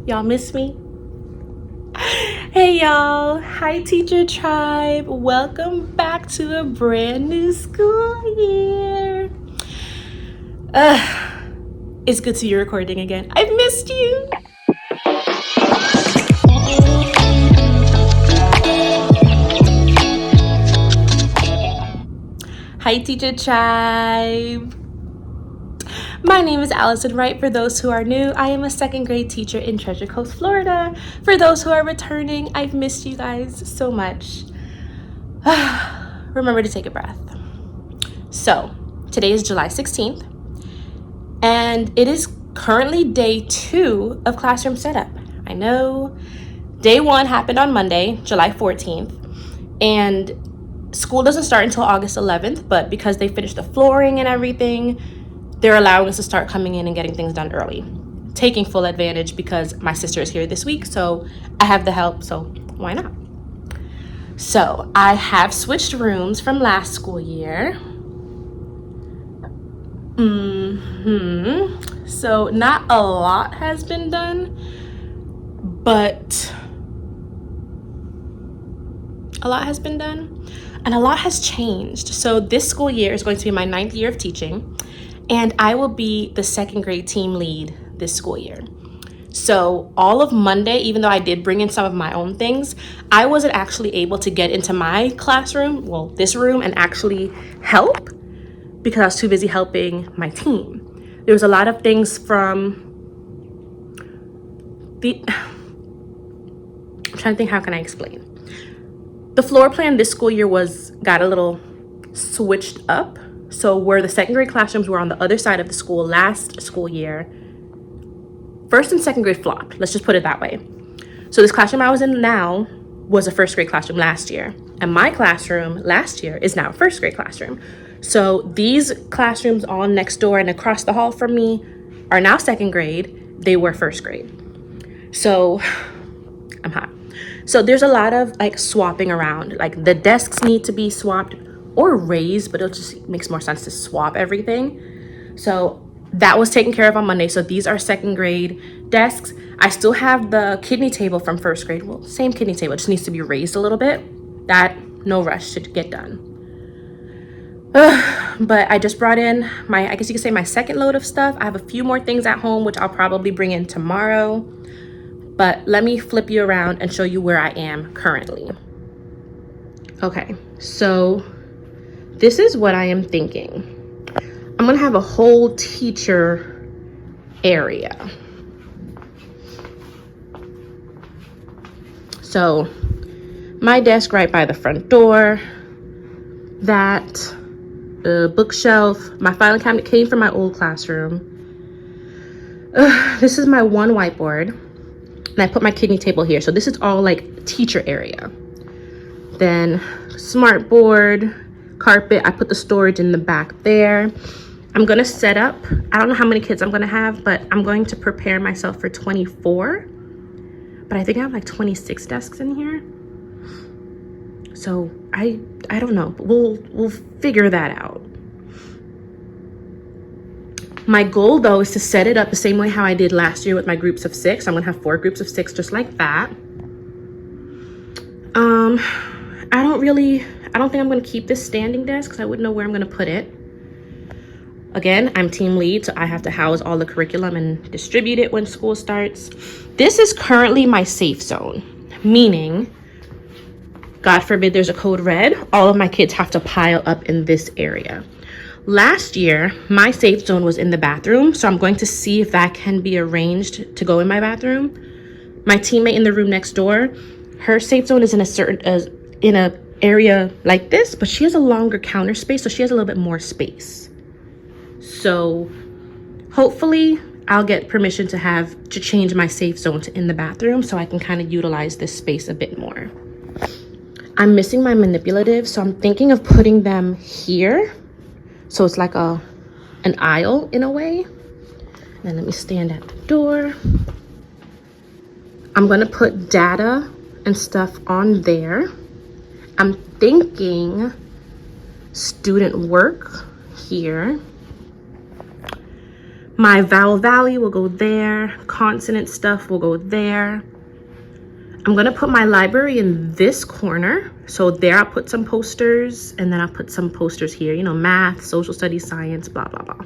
Y'all miss me? Hey y'all, hi teacher tribe. Welcome back to a brand new school year. It's good to be recording again. I've missed you. Hi teacher tribe. My name is Allison Wright. For those who are new, I am a second grade teacher in Treasure Coast, Florida. For those who are returning, I've missed you guys so much. Remember to take a breath. So, today is July 16th, and it is currently day 2 of classroom setup. I know day 1 happened on Monday, July 14th, and school doesn't start until August 11th, but because they finished the flooring and everything, they're allowing us to start coming in and getting things done early. Taking full advantage because my sister is here this week, so I have the help, so why not? So I have switched rooms from last school year. So not a lot has been done, but a lot has been done and a lot has changed. So this school year is going to be my 9th year of teaching, and I will be the second grade team lead this school year. So all of Monday, even though I did bring in some of my own things, I wasn't actually able to get into my classroom, well, this room, and actually help because I was too busy helping my team. There was a lot of things from I'm trying to think, how can I explain? The floor plan this school year got a little switched up. So where the second grade classrooms were on the other side of the school last school year, first and second grade flopped. Let's just put it that way. So this classroom I was in now was a first grade classroom last year. And my classroom last year is now a first grade classroom. So these classrooms all next door and across the hall from me are now second grade. They were first grade. So I'm hot. So there's a lot of like swapping around. Like the desks need to be swapped or raised, but it just makes more sense to swap everything. So that was taken care of on Monday. So these are second grade desks. I still have the kidney table from first grade. Well, same kidney table, it just needs to be raised a little bit. That, no rush to get done. But I just brought in I guess you could say my second load of stuff. I have a few more things at home, which I'll probably bring in tomorrow. But let me flip you around and show you where I am currently. Okay, so this is what I am thinking. I'm gonna have a whole teacher area. So my desk right by the front door, that bookshelf, my filing cabinet came from my old classroom. This is my one whiteboard, and I put my kidney table here. So this is all like teacher area. Then smart board, carpet, I put the storage in the back there. I'm gonna set up, I don't know how many kids I'm gonna have, but I'm going to prepare myself for 24. But I think I have like 26 desks in here. So I don't know, but we'll figure that out. My goal though is to set it up the same way how I did last year with my groups of 6. I'm gonna have 4 groups of 6 just like that. I don't think I'm gonna keep this standing desk because I wouldn't know where I'm gonna put it. Again, I'm team lead, so I have to house all the curriculum and distribute it when school starts. This is currently my safe zone, meaning, God forbid there's a code red, all of my kids have to pile up in this area. Last year, my safe zone was in the bathroom, so I'm going to see if that can be arranged to go in my bathroom. My teammate in the room next door, her safe zone is in a area like this, but she has a longer counter space, so she has a little bit more space. So hopefully I'll get permission to change my safe zone to in the bathroom so I can kind of utilize this space a bit more. I'm missing my manipulative, so I'm thinking of putting them here. So it's like an aisle in a way. And let me stand at the door. I'm gonna put data and stuff on there. I'm thinking student work here. My vowel value will go there. Consonant stuff will go there. I'm gonna put my library in this corner. So there I'll put some posters, and then I'll put some posters here, you know, math, social studies, science, blah, blah, blah.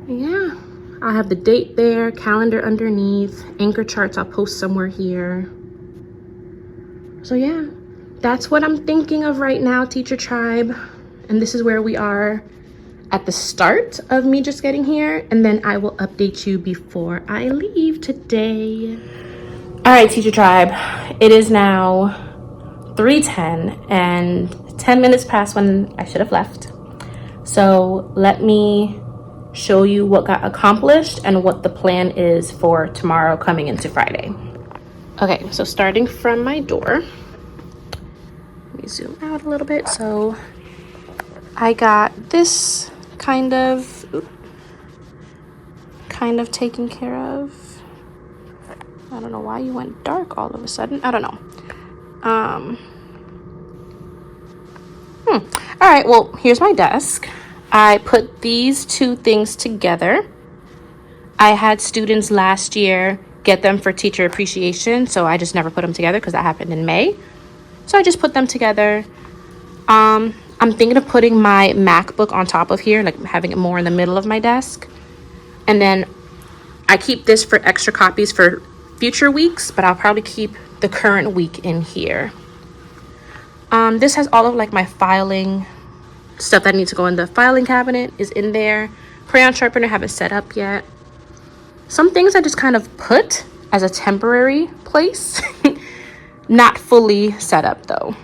Yeah, I'll have the date there, calendar underneath, anchor charts I'll post somewhere here. So yeah, that's what I'm thinking of right now, Teacher Tribe. And this is where we are at the start of me just getting here, and then I will update you before I leave today. All right, Teacher Tribe, it is now 3:10 and 10 minutes past when I should have left. So let me show you what got accomplished and what the plan is for tomorrow coming into Friday. Okay, so starting from my door, let me zoom out a little bit. So I got this kind of taken care of. I don't know why you went dark all of a sudden. I don't know. All right, well, here's my desk. I put these two things together. I had students last year get them for teacher appreciation, so I just never put them together because that happened in May. So I just put them together. I'm thinking of putting my MacBook on top of here, like having it more in the middle of my desk. And then I keep this for extra copies for future weeks, but I'll probably keep the current week in here. This has all of like my filing stuff that needs to go in the filing cabinet is in there. Crayon sharpener haven't set up yet. Some things I just kind of put as a temporary place. Not fully set up though.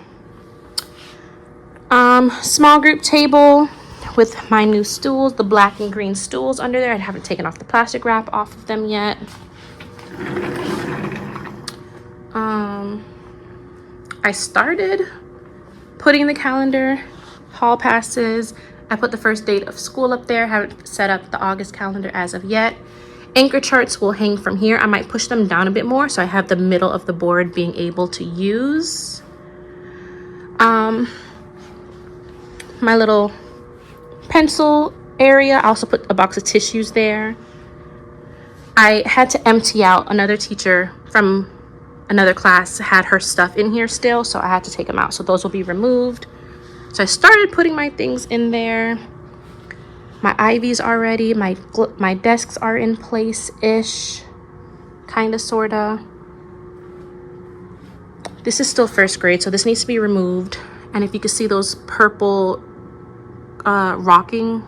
Small group table with my new stools, the black and green stools under there. I haven't taken off the plastic wrap off of them yet. I started putting the calendar, hall passes. I put the first date of school up there. Haven't set up the August calendar as of yet. Anchor charts will hang from here. I might push them down a bit more so I have the middle of the board being able to use. My little pencil area, I also put a box of tissues there. I had to empty out. Another teacher from another class had her stuff in here still, so I had to take them out. So those will be removed. So I started putting my things in there. My ivies are ready. My desks are in place-ish, kind of, sort of. This is still first grade, so this needs to be removed. And if you can see, those purple rocking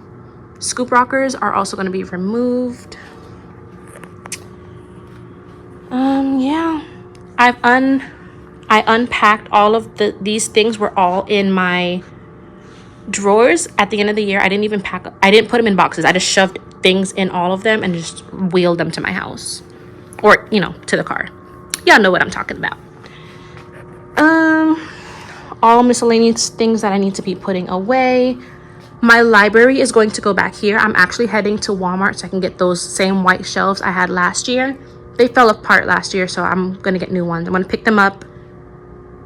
scoop rockers are also going to be removed. Yeah, I unpacked all of these things were all in my drawers at the end of the year. I didn't put them in boxes. I just shoved things in all of them and just wheeled them to my house, or, you know, to the car. Y'all know what I'm talking about. All miscellaneous things that I need to be putting away. My library is going to go back here. I'm actually heading to Walmart so I can get those same white shelves I had last year. They fell apart last year, so I'm going to get new ones. I'm going to pick them up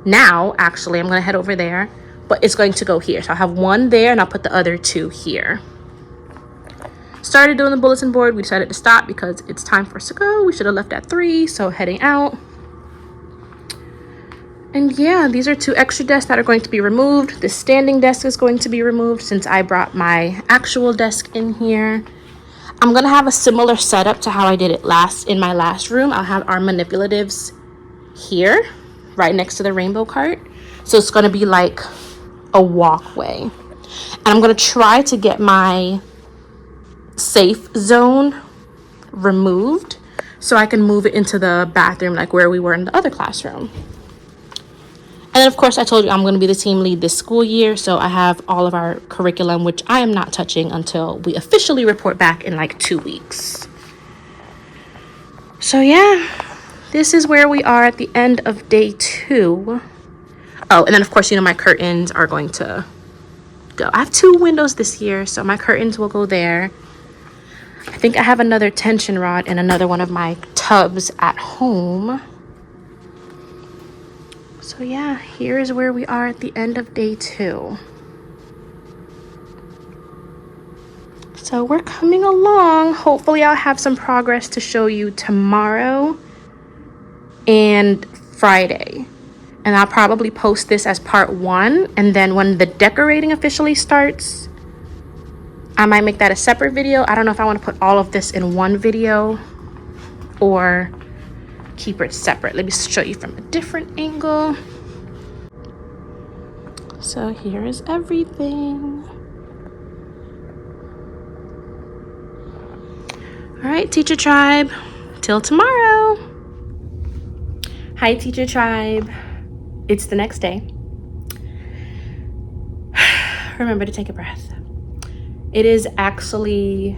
now, actually. I'm going to head over there, but it's going to go here. So I'll have one there, and I'll put the other two here. Started doing the bulletin board. We decided to stop because it's time for us to go. We should have left at 3, so heading out. And yeah, these are 2 extra desks that are going to be removed. The standing desk is going to be removed since I brought my actual desk in here. I'm going to have a similar setup to how I did it in my last room. I'll have our manipulatives here, right next to the rainbow cart. So it's going to be like a walkway. And I'm going to try to get my safe zone removed so I can move it into the bathroom, like where we were in the other classroom. And then, of course, I told you I'm going to be the team lead this school year. So I have all of our curriculum, which I am not touching until we officially report back in like 2 weeks. So yeah, this is where we are at the end of day 2. Oh, and then, of course, you know, my curtains are going to go. I have 2 windows this year, so my curtains will go there. I think I have another tension rod in another one of my tubs at home. So yeah, here is where we are at the end of day 2. So So we're coming along. Hopefully I'll have some progress to show you tomorrow and Friday. And I'll probably post this as part 1. And then when the decorating officially starts, I might make that a separate video. I don't know if I want to put all of this in one video or keep it separate. Let me show you from a different angle. So here is everything. All right, Teacher Tribe, till tomorrow. Hi, Teacher Tribe. It's the next day. Remember to take a breath. It is actually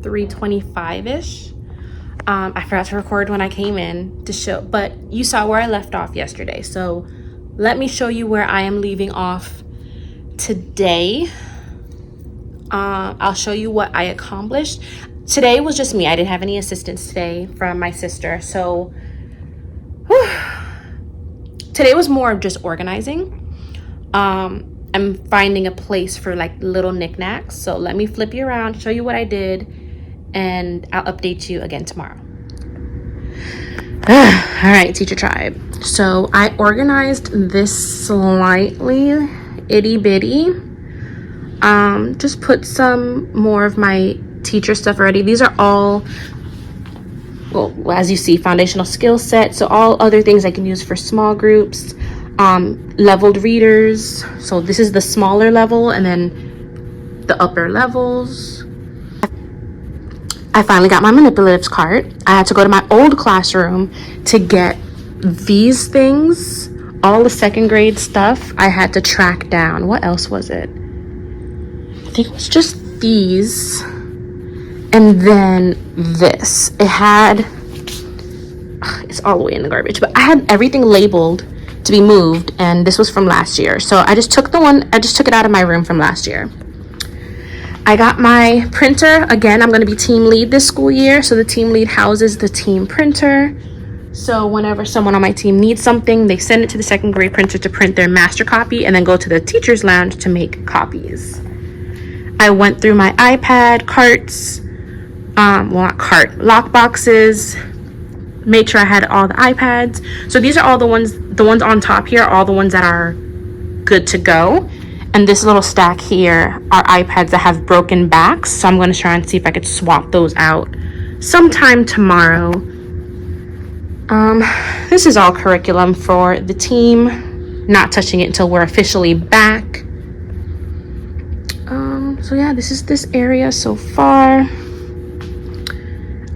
3:25-ish. I forgot to record when I came in to show, but you saw where I left off yesterday. So let me show you where I am leaving off today. I'll show you what I accomplished. Today was just me. I didn't have any assistance today from my sister. So today was more of just organizing. I'm finding a place for like little knickknacks. So let me flip you around, show you what I did, and I'll update you again tomorrow. All right, Teacher Tribe. So I organized this slightly itty bitty. Just put some more of my teacher stuff already. These are all, well, as you see, foundational skill set. So all other things I can use for small groups. Leveled readers. So this is the smaller level, and then the upper levels. I finally got my manipulatives cart. I had to go to my old classroom to get these things. All the second grade stuff I had to track down. What else was it? I think it was just these. And then this. It had, it's all the way in the garbage, but I had everything labeled to be moved, and this was from last year. So I just took it out of my room from last year. I got my printer. Again, I'm going to be team lead this school year, so the team lead houses the team printer. So whenever someone on my team needs something, they send it to the second grade printer to print their master copy, and then go to the teacher's lounge to make copies. I went through my iPad carts, well, not cart, lock boxes, made sure I had all the iPads. So these are all the ones on top here, all the ones that are good to go. And this little stack here are iPads that have broken backs. So I'm going to try and see if I could swap those out sometime tomorrow. This is all curriculum for the team. Not touching it until we're officially back. So yeah, this is this area so far.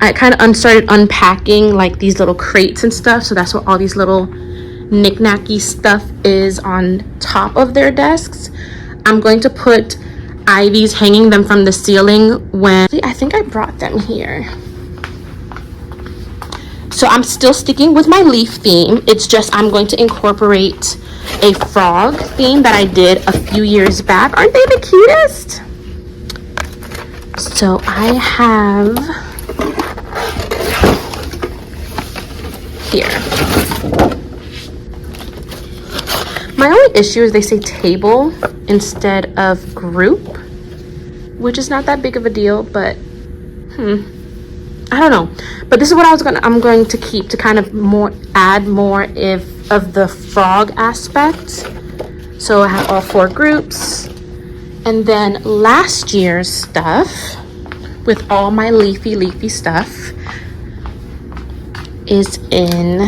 I kind of started unpacking like these little crates and stuff. So that's what all these little knick-knacky stuff is on top of their desks. I'm going to put ivies, hanging them from the ceiling when, I think I brought them here. So I'm still sticking with my leaf theme. It's just I'm going to incorporate a frog theme that I did a few years back. Aren't they the cutest? So I have here. My only issue is they say table instead of group, which is not that big of a deal, but I don't know. But this is what I'm going to keep to kind of add more of the frog aspect. So I have all 4 groups. And then last year's stuff with all my leafy stuff is in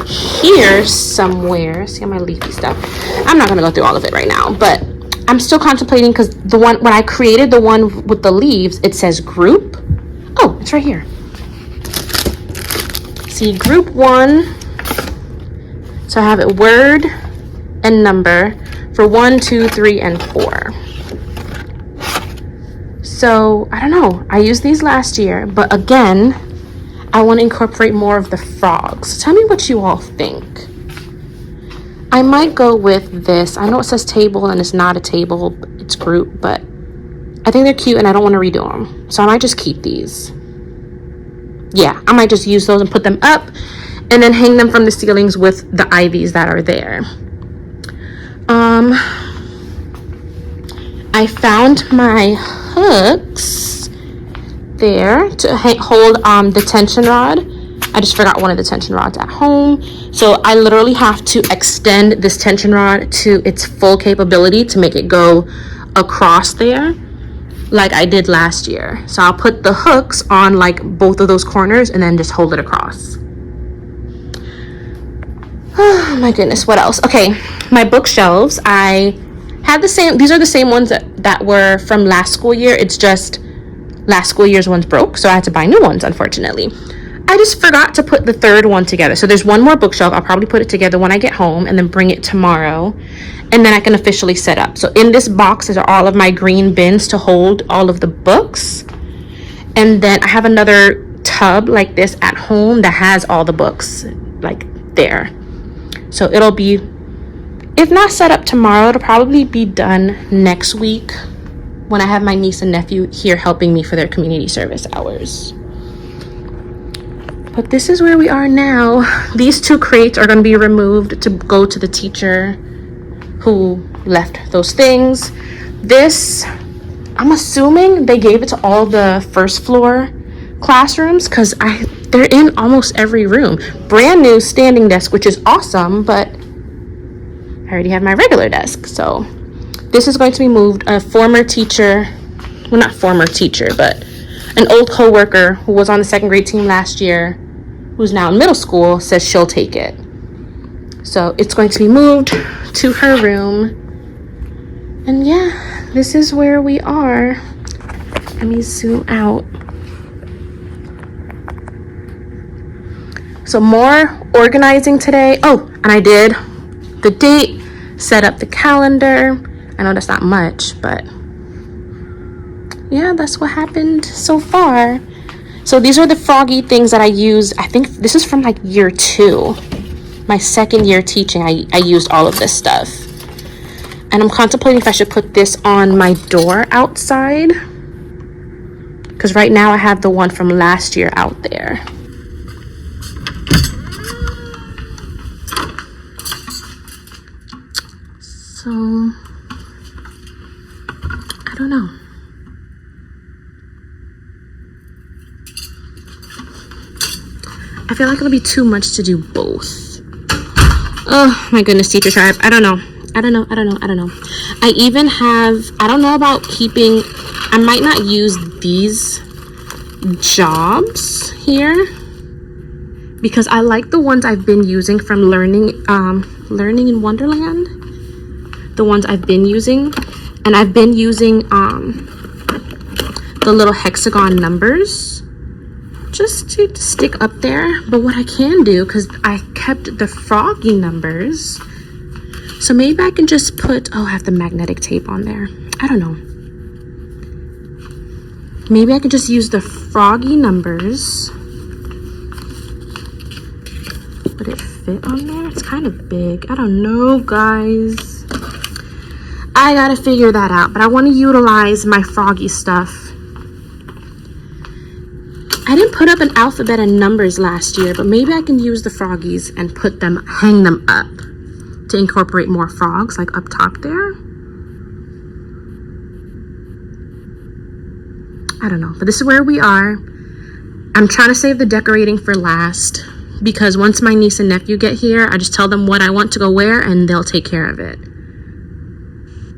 here somewhere. See all my leafy stuff. I'm not going to go through all of it right now, but I'm still contemplating because when I created the one with the leaves, it says group. Oh, it's right here. See, group 1. So I have it word and number for 1, 2, 3, and 4. So I don't know. I used these last year, but again, I want to incorporate more of the frogs. Tell me what you all think. I might go with this. I know it says table and it's not a table, it's group, but I think they're cute and I don't want to redo them. So I might just keep these. Yeah, I might just use those and put them up and then hang them from the ceilings with the ivies that are there. I found my hooks there to hold the tension rod. I just forgot one of the tension rods at home. So I literally have to extend this tension rod to its full capability to make it go across there like I did last year. So I'll put the hooks on like both of those corners and then just hold it across. Oh my goodness, what else? Okay, my bookshelves, I had the same, these are the same ones that were from last school year. It's just last school year's ones broke, so I had to buy new ones, unfortunately. I just forgot to put the third one together. So there's one more bookshelf. I'll probably put it together when I get home and then bring it tomorrow. And then I can officially set up. So in this box are all of my green bins to hold all of the books. And then I have another tub like this at home that has all the books like there. So it'll be, if not set up tomorrow, it'll probably be done next week when I have my niece and nephew here helping me for their community service hours. But this is where we are now. These two crates are going to be removed to go to the teacher who left those things. This, I'm assuming they gave it to all the first floor classrooms because they're in almost every room. Brand new standing desk, which is awesome, but I already have my regular desk. So this is going to be moved. A former teacher, well, not former teacher, but an old coworker who was on the second grade team last year, who's now in middle school, says she'll take it. So it's going to be moved to her room. And yeah, this is where we are. Let me zoom out. So more organizing today. Oh, and I did the date, set up the calendar. I know that's not much, but yeah, that's what happened so far. So these are the froggy things that I used. I think this is from like year 2. My second year teaching, I used all of this stuff. And I'm contemplating if I should put this on my door outside. Because right now I have the one from last year out there. So, I don't know. I feel like it'll be too much to do both. Oh my goodness, teacher tribe. I don't know. I even have, I don't know about keeping, I might not use these jobs here because I like the ones I've been using from Learning in Wonderland. The ones I've been using, and I've been using the little hexagon numbers just to stick up there. But what I can do, because I kept the froggy numbers, so maybe I can just put, oh, I have the magnetic tape on there. I don't know. Maybe I could just use the froggy numbers. Would it fit on there? It's kind of big. I don't know, guys. I gotta figure that out, but I want to utilize my froggy stuff. I didn't put up an alphabet and numbers last year, but maybe I can use the froggies and hang them up to incorporate more frogs, like up top there. I don't know, but this is where we are. I'm trying to save the decorating for last because once my niece and nephew get here, I just tell them what I want to go where and they'll take care of it.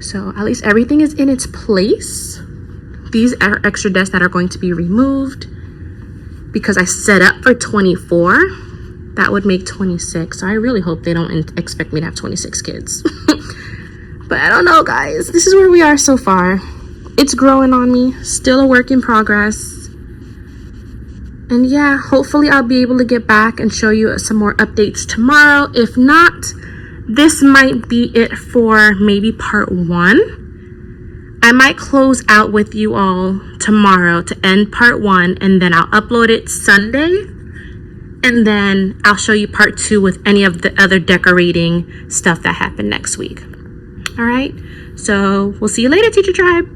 So at least everything is in its place. These are extra desks that are going to be removed because I set up for 24. That would make 26. So I really hope they don't expect me to have 26 kids. But I don't know, guys. This is where we are so far. It's growing on me. Still a work in progress. And yeah, hopefully I'll be able to get back and show you some more updates tomorrow. If not, this might be it for maybe part 1. I might close out with you all tomorrow to end part 1, and then I'll upload it Sunday, and then I'll show you part 2 with any of the other decorating stuff that happened next week. All right, so we'll see you later, Teacher Tribe.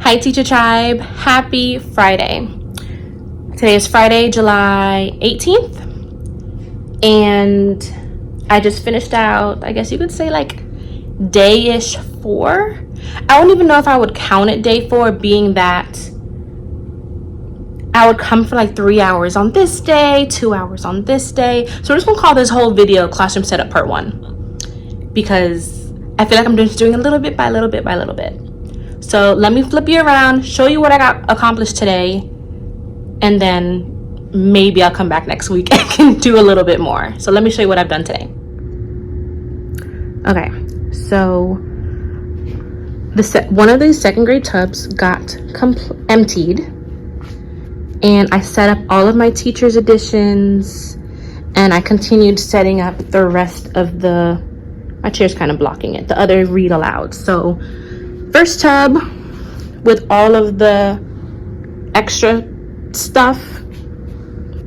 Hi, Teacher Tribe. Happy Friday. Today is Friday, July 18th, and I just finished out, I guess you could say, like day-ish 4. I don't even know if I would count it day 4, being that I would come for like 3 hours on this day, 2 hours on this day. So we're just gonna call this whole video classroom setup part 1, because I feel like I'm just doing a little bit by little bit by little bit. So let me flip you around, show you what I got accomplished today, and then maybe I'll come back next week and can do a little bit more. So let me show you what I've done today. Okay, so one of these second grade tubs got emptied, and I set up all of my teacher's editions, and I continued setting up the rest of my chair's kind of blocking it, the other read aloud. So first tub with all of the extra stuff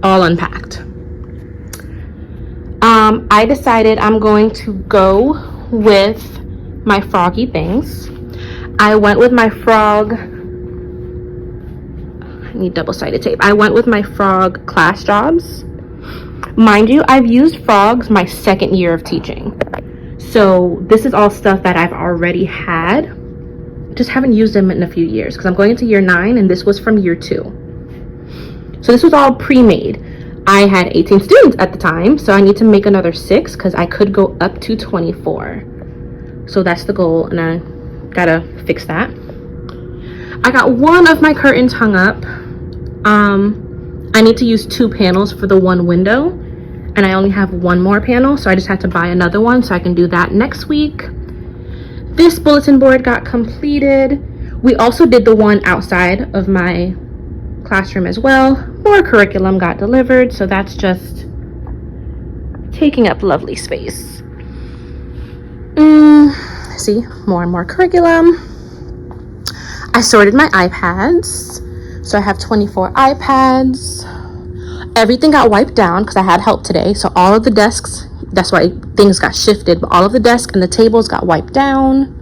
all unpacked. I decided I'm going to go with my froggy things. I went with my frog, I need double-sided tape. I went with my frog class jobs. Mind you, I've used frogs my 2nd year of teaching. So this is all stuff that I've already had. Just haven't used them in a few years because I'm going into year 9 and this was from year 2. So this was all pre-made. I had 18 students at the time, so I need to make another 6 because I could go up to 24. So that's the goal, and I gotta fix that. I got one of my curtains hung up. I need to use 2 panels for the one window, and I only have 1 more panel, so I just had to buy another one, so I can do that next week. This bulletin board got completed. We also did the one outside of my classroom as well. More curriculum got delivered, so that's just taking up lovely space. See, more and more curriculum. I sorted my iPads, so I have 24 iPads. Everything got wiped down because I had help today, so all of the desks, that's why things got shifted, but all of the desks and the tables got wiped down.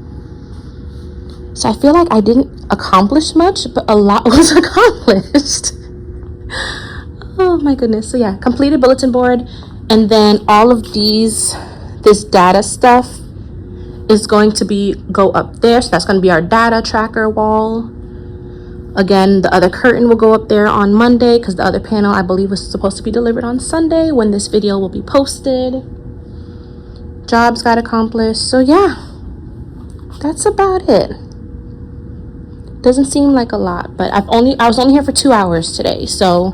So I feel like I didn't accomplish much, but a lot was accomplished. Oh my goodness. So yeah, completed bulletin board, and then all of this data stuff is going to go up there. So that's going to be our data tracker wall. Again, the other curtain will go up there on Monday because the other panel I believe was supposed to be delivered on Sunday when this video will be posted. Jobs got accomplished. So yeah, that's about it. Doesn't seem like a lot, but I was only here for 2 hours today, so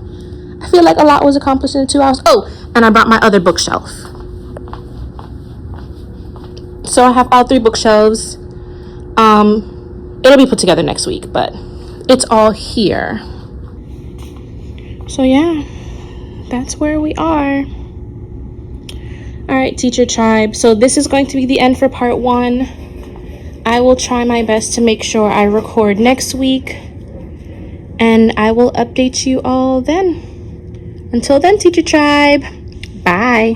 I feel like a lot was accomplished in 2 hours. Oh, and I brought my other bookshelf. So I have all 3 bookshelves. It'll be put together next week, but it's all here. So yeah, that's where we are. All right, teacher tribe. So this is going to be the end for part 1. I will try my best to make sure I record next week, and I will update you all then. Until then, teacher tribe, bye.